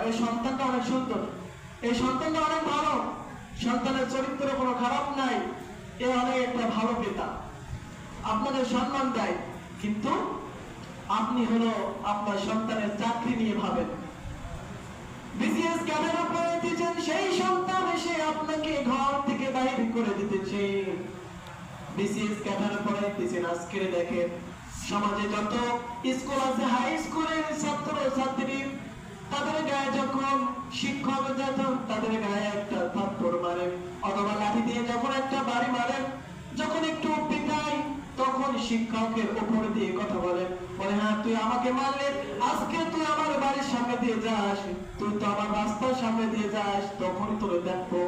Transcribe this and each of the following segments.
এই সন্তানটা অনেক সুন্দর, এই সন্তানটা অনেক ভালো, সন্তানের চরিত্র কোনো খারাপ নাই, এ অনেক একটা ভালো পিতা, আপনাদের সম্মান দেয়। কিন্তু আপনি হলো আপনার সন্তানের চাকরি নিয়ে ভাবেন। বিসিএস ক্যাডার পড়াইতেছেন, সেই সন্তান এসে আপনাকে ঘর থেকে বাইরে করে দিতেছে। বিসিএস ক্যাডার পড়াইতেছেন, আজকে দেখেন সমাজে যত স্কুল আছে, হাই স্কুলের ছাত্র ছাত্রী, তাদের গায়ে যখন শিক্ষক যখন তাদের গায়ে একটা থাপ্পড় মারে অথবা লাঠি দিয়ে যখন একটা বাড়ি মারে, যখন একটু পিটাই, তখন শিক্ষকের উপর দিয়ে কথা বলে, হ্যাঁ তুই আমাকে মারলে, আজকে তুই আমার বাড়ির সামনে দিয়ে যাস, তুই তো আমার রাস্তার সামনে দিয়ে যাস, তখন তোর দেখবো।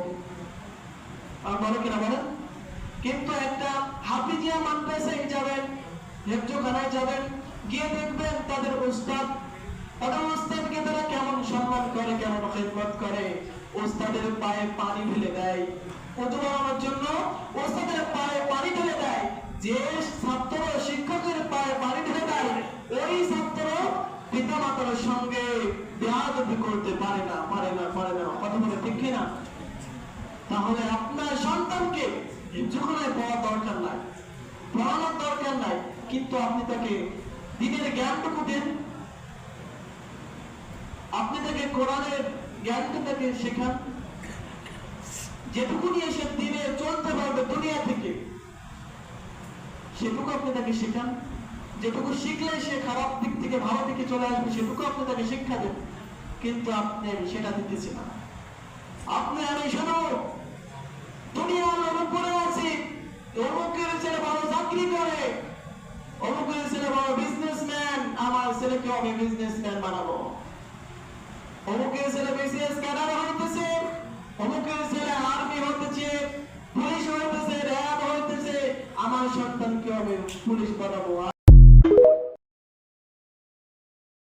আর বলে কিনা বলেন? কিন্তু একটা হাফিজিয়া মাদ্রাসায় যাবেন, হেফজখানায় যাবেন, গিয়ে দেখবেন তাদের উস্তাদ, তাদের উস্তাদকে তারা কেমন সম্মান করে, কেমন খেদমত করে। উস্তাদের পায়ে পানি ঢেলে দেয়, ওযু বানানোর জন্য উস্তাদের পায়ে পানি ঢেলে দেয়। যে ছাত্র শিক্ষকের পায়ে পানি ঢেলে দেয়, ওই ছাত্র পিতা মাতার সঙ্গে বেয়াদবি করতে পারে না। কথা বলে ঠিক কিনা? তাহলে আপনার সন্তানকে হেফজখানায় পড়ার দরকার নাই, পড়ানোর দরকার নাই, কিন্তু আপনি তাকে দ্বীনের জ্ঞানটুকু দেন, আপনি তাকে কোরআনের জ্ঞানটা তাকে শেখান, যেটুকু নিয়ে সে দিনে চলতে পারবে দুনিয়া থেকে, সেটুকু আপনি তাকে শেখান। যেটুকু শিখলে সে খারাপ দিক থেকে ভালো দিকে চলে আসবে, সেটুকু আপনি তাকে শিক্ষা দেন। কিন্তু আপনি সেটা দিতেছেন না। আপনি আমি শোনো, দুনিয়ার উপরে আছি, অমুকের ছেলে ভালো চাকরি করে, অমুকের ছেলে বড় বিজনেসম্যান, আমার ছেলেকে আমি বিজনেসম্যান বানাবো। অমুকের ছেলে বিসিএস ক্যাডার হইতেছে, অমুকের ছেলে আর্মি হইতেছে, পুলিশ হইতেছে, র্যাব হইতেছে, আমার সন্তানকে আমি পুলিশ বানাবো।